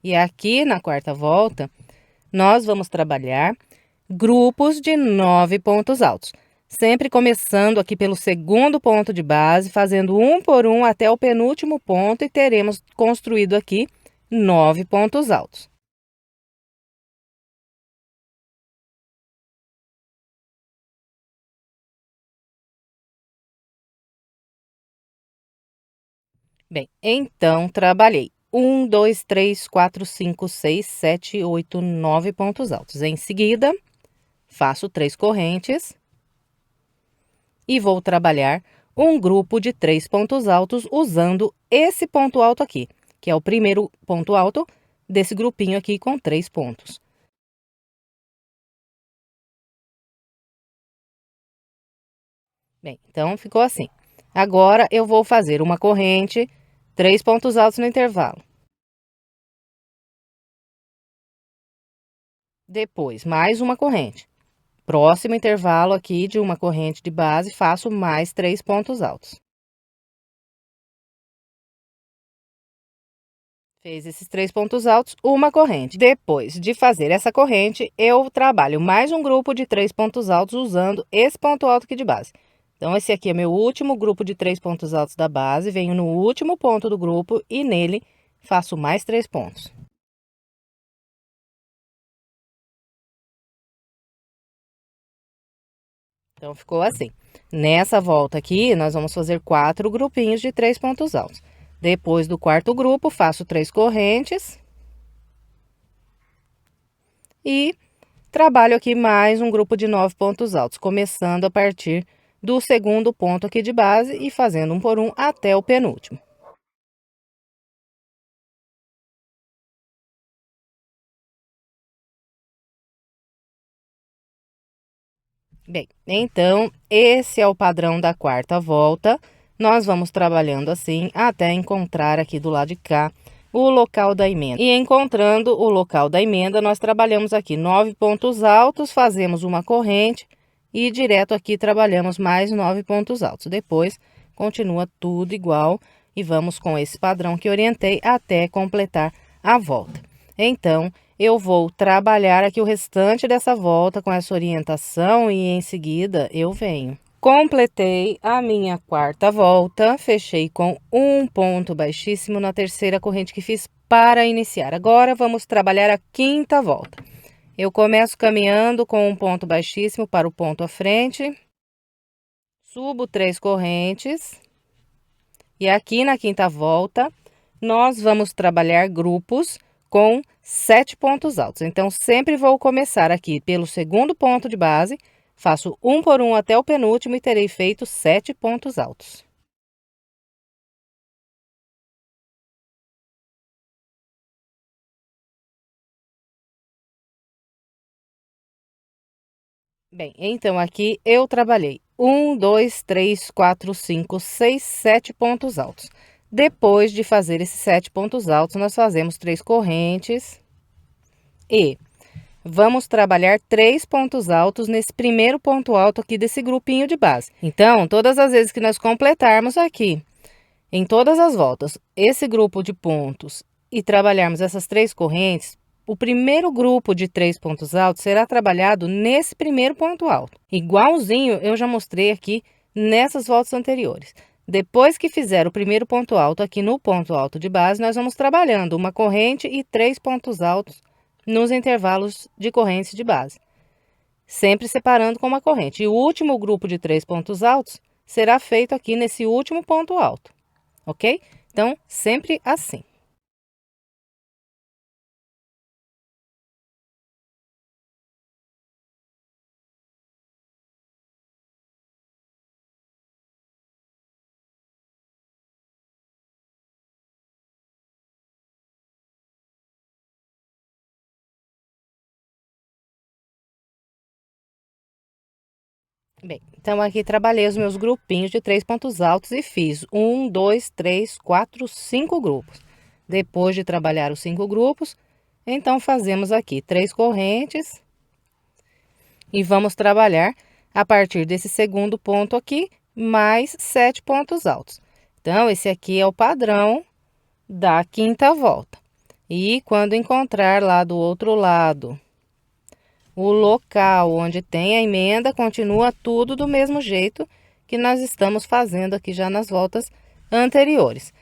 E aqui na quarta volta, nós vamos trabalhar grupos de 9 pontos altos. Sempre começando aqui pelo segundo ponto de base, fazendo um por um até o penúltimo ponto e teremos construído aqui 9 pontos altos. Bem, então, trabalhei 1, 2, 3, 4, 5, 6, 7, 8, 9 pontos altos. Em seguida, faço 3 correntes e vou trabalhar um grupo de 3 pontos altos usando esse ponto alto aqui, que é o primeiro ponto alto desse grupinho aqui com 3 pontos. Bem, então, ficou assim. Agora, eu vou fazer uma corrente, 3 pontos altos no intervalo. Depois, mais uma corrente. Próximo intervalo aqui de uma corrente de base, faço mais 3 pontos altos. Fez esses 3 pontos altos, uma corrente. Depois de fazer essa corrente, eu trabalho mais um grupo de 3 pontos altos usando esse ponto alto aqui de base. Então, esse aqui é meu último grupo de 3 pontos altos da base, venho no último ponto do grupo e nele faço mais 3 pontos. Então, ficou assim. Nessa volta aqui, nós vamos fazer 4 grupinhos de 3 pontos altos. Depois do quarto grupo, faço 3 correntes. E trabalho aqui mais um grupo de 9 pontos altos, começando a partir do segundo ponto aqui de base e fazendo um por um até o penúltimo. Bem, então, esse é o padrão da quarta volta. Nós vamos trabalhando assim até encontrar aqui do lado de cá o local da emenda. E encontrando o local da emenda, nós trabalhamos aqui 9 pontos altos, fazemos uma corrente e direto aqui trabalhamos mais 9 pontos altos. Depois, continua tudo igual e vamos com esse padrão que orientei até completar a volta. Então, eu vou trabalhar aqui o restante dessa volta com essa orientação e em seguida eu venho. Completei a minha quarta volta, fechei com um ponto baixíssimo na terceira corrente que fiz para iniciar. Agora, vamos trabalhar a quinta volta. Eu começo caminhando com um ponto baixíssimo para o ponto à frente, subo 3 correntes e aqui na quinta volta nós vamos trabalhar grupos com 7 pontos altos. Então, sempre vou começar aqui pelo segundo ponto de base, faço um por um até o penúltimo e terei feito 7 pontos altos. Bem, então aqui eu trabalhei 1, 2, 3, 4, 5, 6, 7 pontos altos. Depois de fazer esses 7 pontos altos, nós fazemos 3 correntes e vamos trabalhar 3 pontos altos nesse primeiro ponto alto aqui desse grupinho de base. Então, todas as vezes que nós completarmos aqui, em todas as voltas, esse grupo de pontos e trabalharmos essas 3 correntes, o primeiro grupo de 3 pontos altos será trabalhado nesse primeiro ponto alto. Igualzinho eu já mostrei aqui nessas voltas anteriores. Depois que fizer o primeiro ponto alto aqui no ponto alto de base, nós vamos trabalhando uma corrente e 3 pontos altos nos intervalos de correntes de base. Sempre separando com uma corrente. E o último grupo de 3 pontos altos será feito aqui nesse último ponto alto. Ok? Então, sempre assim. Bem, então aqui trabalhei os meus grupinhos de 3 pontos altos e fiz 1, 2, 3, 4, 5 grupos. Depois de trabalhar os 5 grupos, então fazemos aqui 3 correntes e vamos trabalhar a partir desse segundo ponto aqui, mais 7 pontos altos. Então, esse aqui é o padrão da quinta volta. E quando encontrar lá do outro lado o local onde tem a emenda, continua tudo do mesmo jeito que nós estamos fazendo aqui já nas voltas anteriores.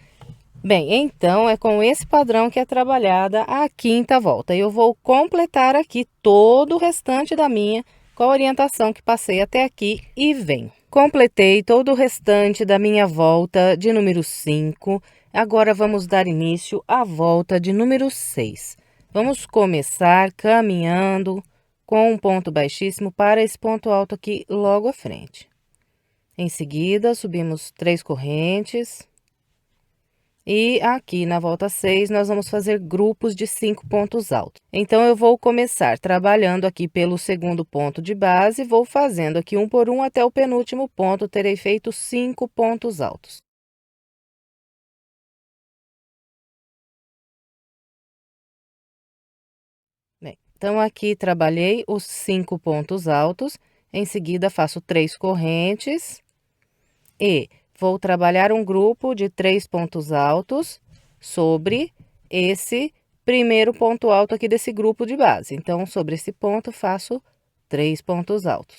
Bem, então é com esse padrão que é trabalhada a quinta volta. Eu vou completar aqui todo o restante da minha com a orientação que passei até aqui e venho. Completei todo o restante da minha volta de número 5. Agora vamos dar início à volta de número 6. Vamos começar caminhando com um ponto baixíssimo para esse ponto alto aqui logo à frente. Em seguida, subimos 3 correntes. E aqui na volta 6, nós vamos fazer grupos de 5 pontos altos. Então, eu vou começar trabalhando aqui pelo segundo ponto de base, vou fazendo aqui um por um até o penúltimo ponto, terei feito 5 pontos altos. Bem, então, aqui trabalhei os 5 pontos altos, em seguida faço 3 correntes e vou trabalhar um grupo de 3 pontos altos sobre esse primeiro ponto alto aqui desse grupo de base. Então, sobre esse ponto, faço 3 pontos altos.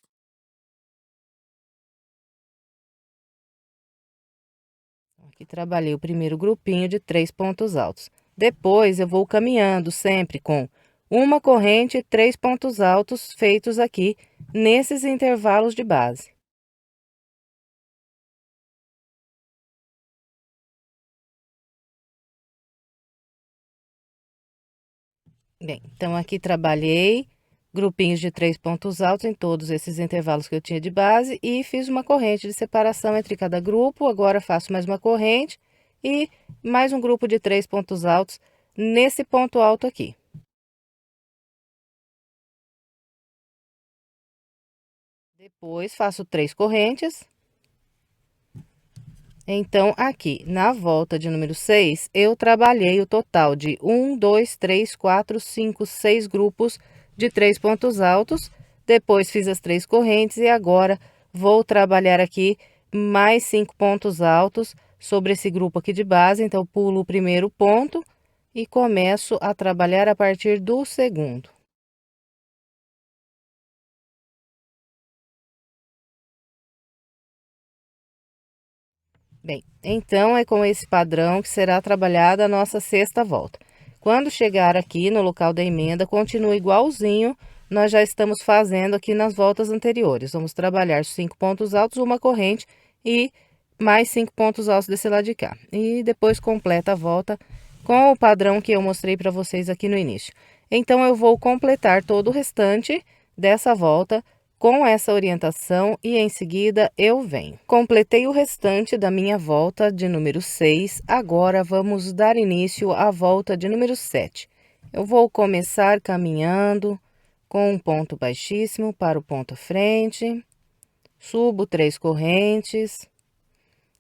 Aqui trabalhei o primeiro grupinho de 3 pontos altos. Depois, eu vou caminhando sempre com uma corrente e 3 pontos altos feitos aqui nesses intervalos de base. Bem, então aqui trabalhei grupinhos de 3 pontos altos em todos esses intervalos que eu tinha de base e fiz uma corrente de separação entre cada grupo. Agora faço mais uma corrente e mais um grupo de 3 pontos altos nesse ponto alto aqui. Depois faço 3 correntes. Então, aqui na volta de número 6, eu trabalhei o total de 1, 2, 3, 4, 5, 6 grupos de 3 pontos altos. Depois fiz as 3 correntes e agora vou trabalhar aqui mais 5 pontos altos sobre esse grupo aqui de base. Então, pulo o primeiro ponto e começo a trabalhar a partir do segundo. Bem, então é com esse padrão que será trabalhada a nossa sexta volta. Quando chegar aqui no local da emenda, continua igualzinho nós já estamos fazendo aqui nas voltas anteriores. Vamos trabalhar 5 pontos altos, uma corrente e mais 5 pontos altos desse lado de cá. E depois completa a volta com o padrão que eu mostrei para vocês aqui no início. Então, eu vou completar todo o restante dessa volta com essa orientação e em seguida eu venho. Completei o restante da minha volta de número 6, agora vamos dar início à volta de número 7. Eu vou começar caminhando com um ponto baixíssimo para o ponto à frente, subo 3 correntes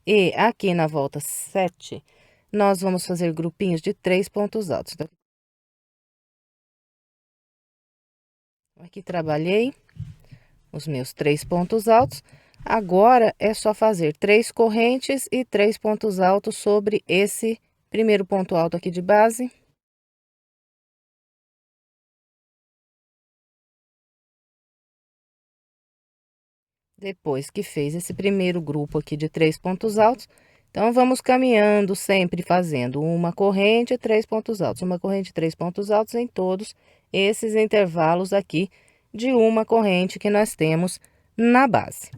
e aqui na volta 7, nós vamos fazer grupinhos de 3 pontos altos. Aqui trabalhei os meus 3 pontos altos. Agora é só fazer 3 correntes e 3 pontos altos sobre esse primeiro ponto alto aqui de base. Depois que fez esse primeiro grupo aqui de 3 pontos altos, então vamos caminhando sempre fazendo uma corrente e 3 pontos altos, uma corrente e 3 pontos altos em todos esses intervalos aqui de uma corrente que nós temos na base.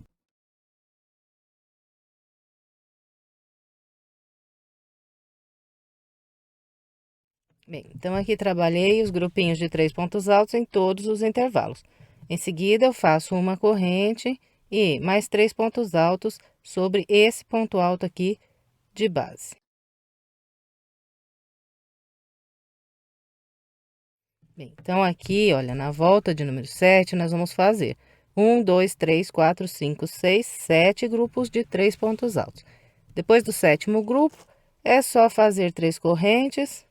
Bem, então aqui trabalhei os grupinhos de 3 pontos altos em todos os intervalos. Em seguida, eu faço uma corrente e mais 3 pontos altos sobre esse ponto alto aqui de base. Bem, então aqui, olha, na volta de número 7, nós vamos fazer 1, 2, 3, 4, 5, 6, 7 grupos de 3 pontos altos. Depois do sétimo grupo, é só fazer 3 correntes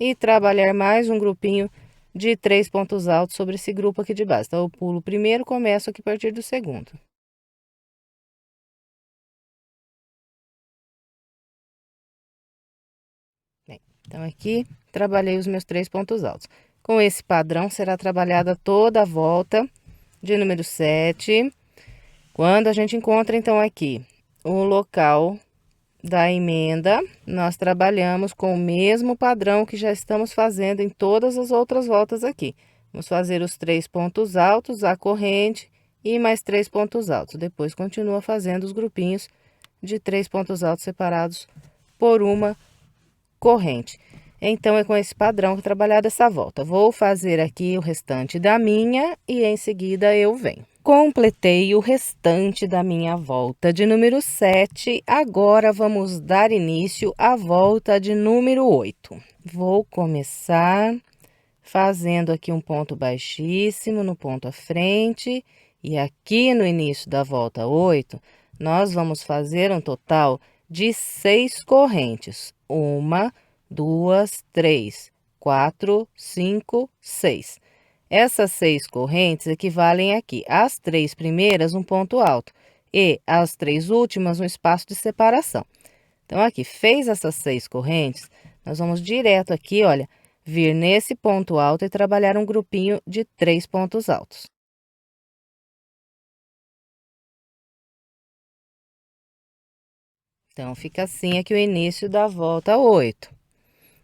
e trabalhar mais um grupinho de 3 pontos altos sobre esse grupo aqui de base. Então, eu pulo o primeiro, começo aqui a partir do segundo. Bem, então, aqui, trabalhei os meus 3 pontos altos. Com esse padrão, será trabalhada toda a volta de número 7. Quando a gente encontra, então, aqui, o local da emenda, nós trabalhamos com o mesmo padrão que já estamos fazendo em todas as outras voltas aqui. Vamos fazer os 3 pontos altos, a corrente e mais 3 pontos altos. Depois, continua fazendo os grupinhos de 3 pontos altos separados por uma corrente. Então, é com esse padrão que trabalhar dessa volta. Vou fazer aqui o restante da minha e em seguida eu venho. Completei o restante da minha volta de número 7, agora vamos dar início à volta de número 8. Vou começar fazendo aqui um ponto baixíssimo no ponto à frente, e aqui no início da volta 8, nós vamos fazer um total de 6 correntes. 1, 2, 3, 4, 5, 6. Essas 6 correntes equivalem aqui às 3 primeiras, um ponto alto, e às 3 últimas, um espaço de separação. Então, aqui, fez essas 6 correntes, nós vamos direto aqui, olha, vir nesse ponto alto e trabalhar um grupinho de 3 pontos altos. Então, fica assim aqui o início da volta 8.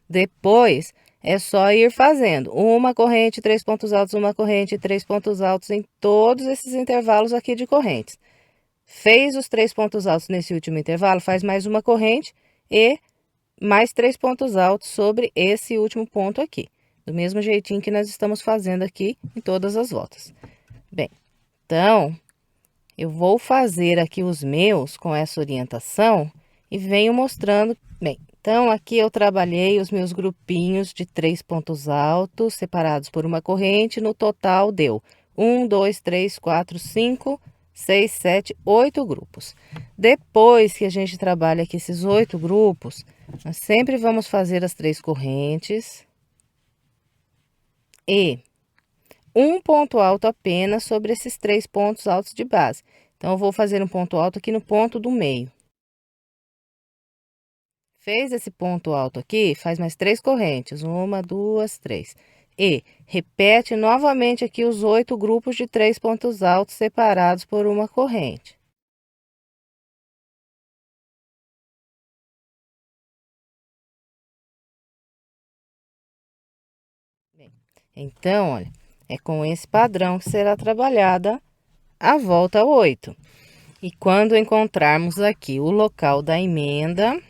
Depois, é só ir fazendo uma corrente, 3 pontos altos, uma corrente, 3 pontos altos em todos esses intervalos aqui de correntes. Fez os 3 pontos altos nesse último intervalo, faz mais uma corrente e mais 3 pontos altos sobre esse último ponto aqui. Do mesmo jeitinho que nós estamos fazendo aqui em todas as voltas. Bem, então, eu vou fazer aqui os meus com essa orientação e venho mostrando. Bem, então, aqui eu trabalhei os meus grupinhos de 3 pontos altos, separados por uma corrente, no total deu 1, 2, 3, 4, 5, 6, 7, 8 grupos. Depois que a gente trabalha aqui esses 8 grupos, nós sempre vamos fazer as 3 correntes e um ponto alto apenas sobre esses 3 pontos altos de base. Então, eu vou fazer um ponto alto aqui no ponto do meio. Fez esse ponto alto aqui, faz mais 3 correntes. 1, 2, 3. E repete novamente aqui os 8 grupos de 3 pontos altos separados por uma corrente. Bem, então, olha, é com esse padrão que será trabalhada a volta 8. E quando encontrarmos aqui o local da emenda,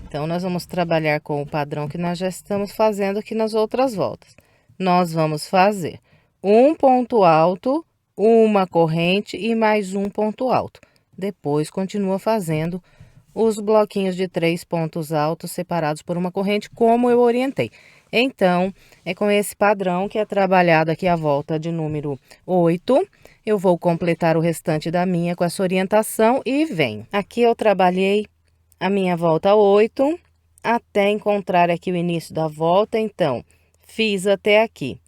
então, nós vamos trabalhar com o padrão que nós já estamos fazendo aqui nas outras voltas. Nós vamos fazer um ponto alto, uma corrente e mais um ponto alto. Depois, continua fazendo os bloquinhos de 3 pontos altos separados por uma corrente, como eu orientei. Então, é com esse padrão que é trabalhado aqui a volta de número 8. Eu vou completar o restante da minha com essa orientação e venho. Aqui eu trabalhei a minha volta 8, até encontrar aqui o início da volta. Então, fiz até aqui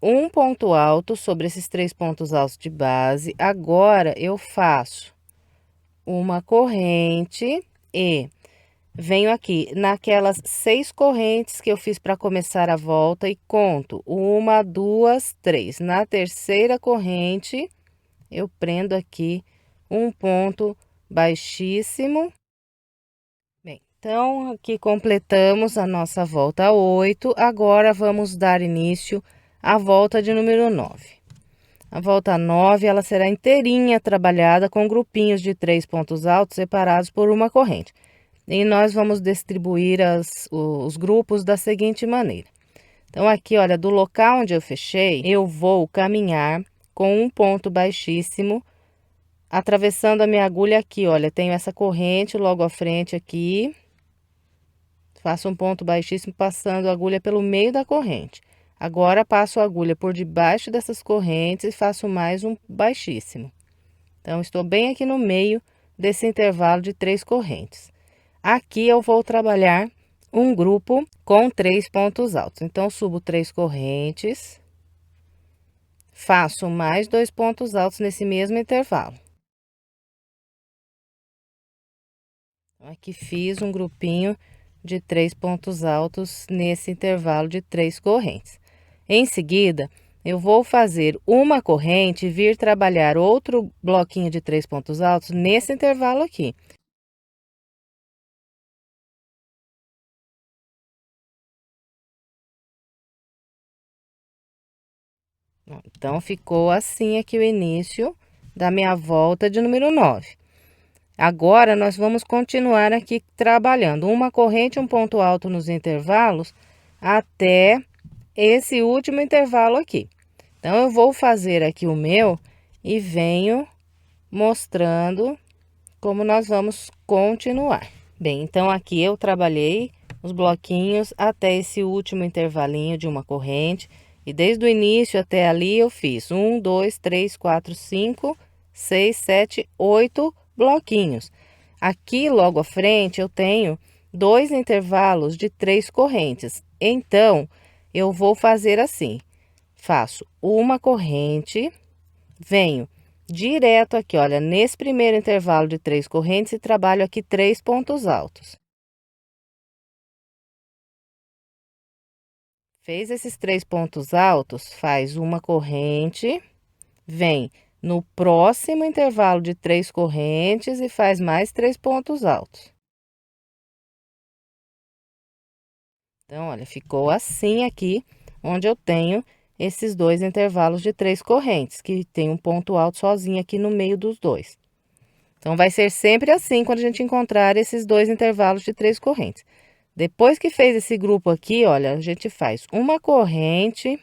um ponto alto sobre esses 3 pontos altos de base. Agora, eu faço uma corrente e venho aqui naquelas 6 correntes que eu fiz para começar a volta e conto 1, 2, 3. Na terceira corrente, eu prendo aqui um ponto baixíssimo. Bem, então, aqui completamos a nossa volta 8. Agora, vamos dar início à volta de número 9. A volta 9, ela será inteirinha trabalhada com grupinhos de 3 pontos altos separados por uma corrente. E nós vamos distribuir os grupos da seguinte maneira. Então, aqui, olha, do local onde eu fechei, eu vou caminhar com um ponto baixíssimo, atravessando a minha agulha aqui, olha, tenho essa corrente logo à frente aqui. Faço um ponto baixíssimo passando a agulha pelo meio da corrente. Agora, passo a agulha por debaixo dessas correntes e faço mais um baixíssimo. Então, estou bem aqui no meio desse intervalo de 3 correntes. Aqui, eu vou trabalhar um grupo com 3 pontos altos. Então, subo 3 correntes, faço mais 2 pontos altos nesse mesmo intervalo. Aqui fiz um grupinho de 3 pontos altos nesse intervalo de 3 correntes. Em seguida, eu vou fazer uma corrente e vir trabalhar outro bloquinho de 3 pontos altos nesse intervalo aqui. Então, ficou assim aqui o início da minha volta de número 9. Agora, nós vamos continuar aqui trabalhando uma corrente, um ponto alto nos intervalos, até esse último intervalo aqui. Então, eu vou fazer aqui o meu e venho mostrando como nós vamos continuar. Bem, então, aqui eu trabalhei os bloquinhos até esse último intervalinho de uma corrente. E desde o início até ali, eu fiz 1, 2, 3, 4, 5, 6, 7, 8 bloquinhos. Aqui, logo à frente, eu tenho 2 intervalos de 3 correntes. Então, eu vou fazer assim. Faço uma corrente, venho direto aqui, olha, nesse primeiro intervalo de 3 correntes e trabalho aqui 3 pontos altos. Fez esses 3 pontos altos, faz uma corrente, vem no próximo intervalo de 3 correntes e faz mais 3 pontos altos. Então, olha, ficou assim aqui, onde eu tenho esses 2 intervalos de 3 correntes, que tem um ponto alto sozinho aqui no meio dos dois. Então, vai ser sempre assim quando a gente encontrar esses 2 intervalos de 3 correntes. Depois que fez esse grupo aqui, olha, a gente faz uma corrente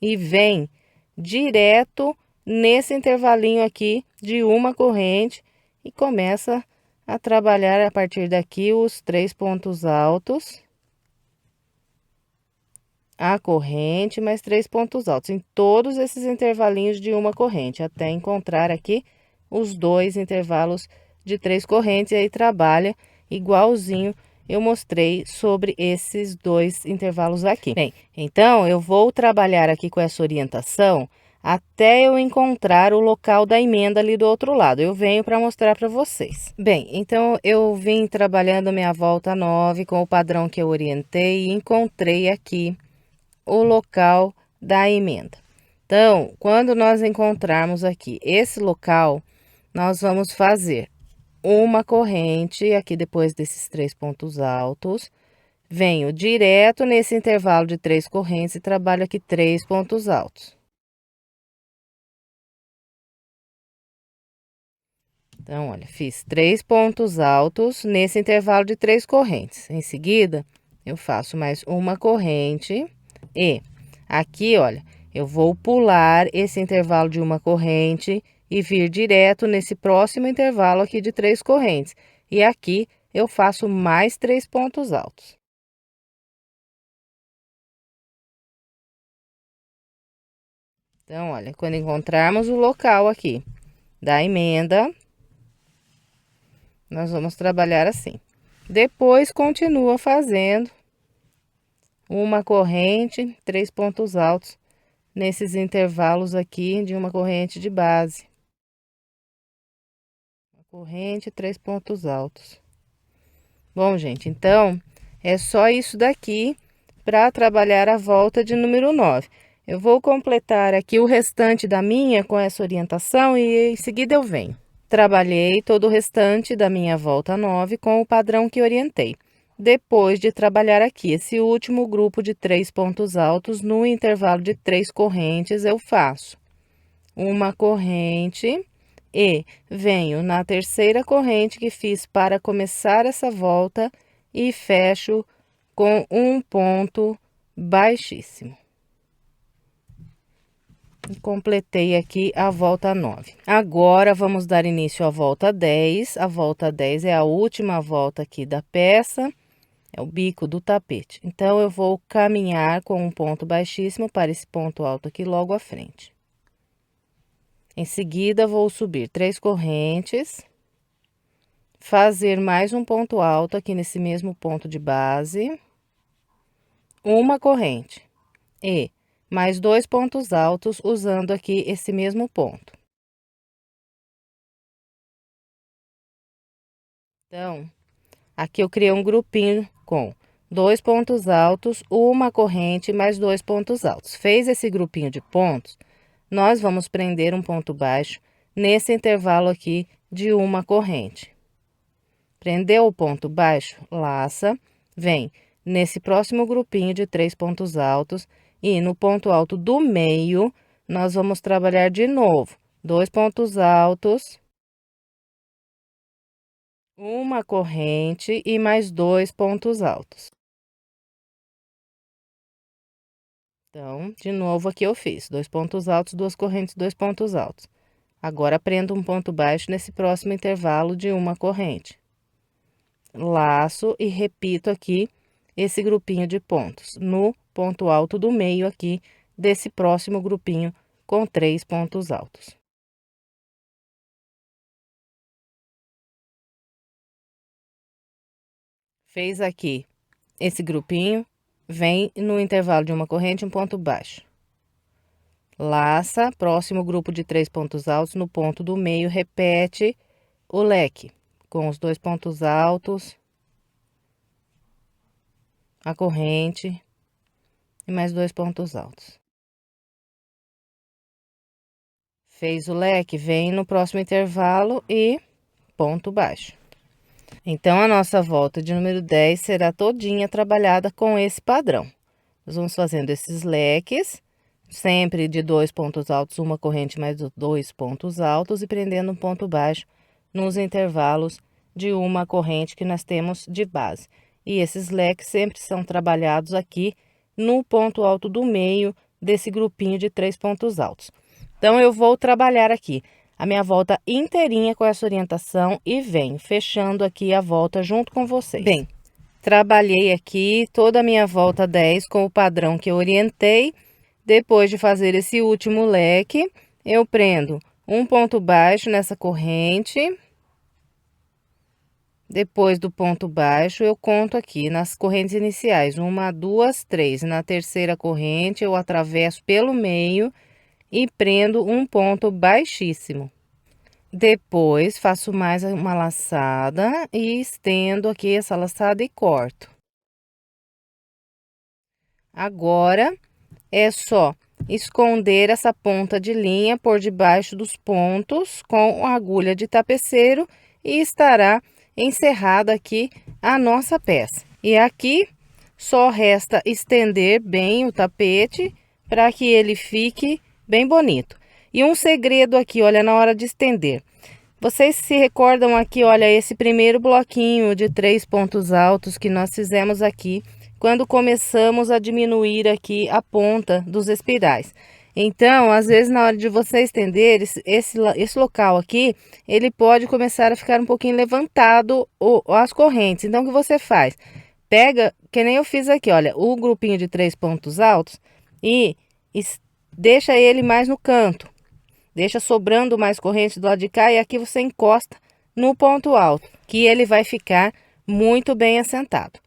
e vem direto nesse intervalinho aqui de uma corrente e começa a trabalhar a partir daqui os 3 pontos altos, a corrente, mais 3 pontos altos em todos esses intervalinhos de uma corrente, até encontrar aqui os 2 intervalos de 3 correntes, e aí trabalha igualzinho eu mostrei sobre esses 2 intervalos aqui. Bem, então, eu vou trabalhar aqui com essa orientação até eu encontrar o local da emenda ali do outro lado. Eu venho para mostrar para vocês. Bem, então eu vim trabalhando minha volta 9 com o padrão que eu orientei e encontrei aqui o local da emenda. Então, quando nós encontrarmos aqui esse local, nós vamos fazer uma corrente aqui depois desses 3 pontos altos. Venho direto nesse intervalo de 3 correntes e trabalho aqui 3 pontos altos. Então, olha, fiz 3 pontos altos nesse intervalo de 3 correntes. Em seguida, eu faço mais uma corrente e aqui, olha, eu vou pular esse intervalo de uma corrente e vir direto nesse próximo intervalo aqui de 3 correntes. E aqui eu faço mais 3 pontos altos. Então, olha, quando encontrarmos o local aqui da emenda, nós vamos trabalhar assim. Depois, continua fazendo uma corrente, 3 pontos altos, nesses intervalos aqui de uma corrente de base. Uma corrente, 3 pontos altos. Bom, gente, então, é só isso daqui para trabalhar a volta de número 9. Eu vou completar aqui o restante da minha com essa orientação e em seguida eu venho. Trabalhei todo o restante da minha volta 9 com o padrão que orientei. Depois de trabalhar aqui esse último grupo de 3 pontos altos, no intervalo de 3 correntes, eu faço uma corrente e venho na terceira corrente que fiz para começar essa volta e fecho com um ponto baixíssimo. Completei aqui a volta 9. Agora, vamos dar início à volta 10. A volta 10 é a última volta aqui da peça, é o bico do tapete. Então, eu vou caminhar com um ponto baixíssimo para esse ponto alto aqui logo à frente. Em seguida, vou subir 3 correntes, fazer mais um ponto alto aqui nesse mesmo ponto de base, uma corrente e mais 2 pontos altos usando aqui esse mesmo ponto. Então, aqui eu criei um grupinho com 2 pontos altos, uma corrente mais 2 pontos altos. Fez esse grupinho de pontos, nós vamos prender um ponto baixo nesse intervalo aqui de uma corrente. Prendeu o ponto baixo, laça, vem nesse próximo grupinho de 3 pontos altos e no ponto alto do meio, nós vamos trabalhar de novo 2 pontos altos, uma corrente e mais 2 pontos altos. Então, de novo aqui eu fiz 2 pontos altos, 2 correntes, 2 pontos altos. Agora, prendo um ponto baixo nesse próximo intervalo de uma corrente. Laço e repito aqui esse grupinho de pontos no ponto alto do meio aqui desse próximo grupinho com 3 pontos altos. Fez aqui esse grupinho, vem no intervalo de uma corrente um ponto baixo. Laça, próximo grupo de 3 pontos altos no ponto do meio, repete o leque com os 2 pontos altos, a corrente e mais 2 pontos altos. Fez o leque, vem no próximo intervalo e ponto baixo. Então, a nossa volta de número 10 será todinha trabalhada com esse padrão. Nós vamos fazendo esses leques, sempre de 2 pontos altos, uma corrente mais 2 pontos altos e prendendo um ponto baixo nos intervalos de uma corrente que nós temos de base. E esses leques sempre são trabalhados aqui no ponto alto do meio desse grupinho de 3 pontos altos. Então, eu vou trabalhar aqui a minha volta inteirinha com essa orientação e venho fechando aqui a volta junto com vocês. Bem, trabalhei aqui toda a minha volta 10 com o padrão que eu orientei. Depois de fazer esse último leque, eu prendo um ponto baixo nessa corrente. Depois do ponto baixo, eu conto aqui nas correntes iniciais, 1, 2, 3. Na terceira corrente, eu atravesso pelo meio e prendo um ponto baixíssimo. Depois, faço mais uma laçada e estendo aqui essa laçada e corto. Agora, é só esconder essa ponta de linha por debaixo dos pontos com a agulha de tapeceiro e estará encerrada aqui a nossa peça. E aqui, só resta estender bem o tapete para que ele fique bem bonito. E um segredo aqui, olha, na hora de estender. Vocês se recordam aqui, olha, esse primeiro bloquinho de 3 pontos altos que nós fizemos aqui, quando começamos a diminuir aqui a ponta dos espirais. Então, às vezes, na hora de você estender, esse local aqui, ele pode começar a ficar um pouquinho levantado as correntes. Então, o que você faz? Pega, que nem eu fiz aqui, olha, o grupinho de 3 pontos altos e deixa ele mais no canto. Deixa sobrando mais corrente do lado de cá e aqui você encosta no ponto alto, que ele vai ficar muito bem assentado.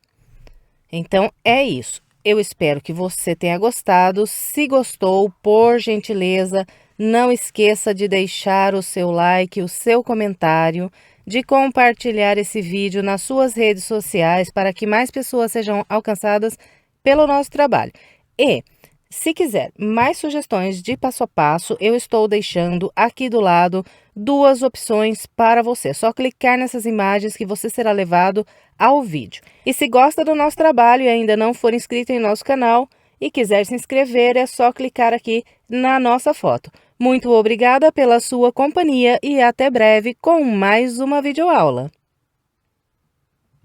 Então, é isso. Eu espero que você tenha gostado. Se gostou, por gentileza, não esqueça de deixar o seu like, o seu comentário, de compartilhar esse vídeo nas suas redes sociais para que mais pessoas sejam alcançadas pelo nosso trabalho. E, se quiser mais sugestões de passo a passo, eu estou deixando aqui do lado 2 opções para você. É só clicar nessas imagens que você será levado ao vídeo. E se gosta do nosso trabalho e ainda não for inscrito em nosso canal e quiser se inscrever, é só clicar aqui na nossa foto. Muito obrigada pela sua companhia e até breve com mais uma videoaula.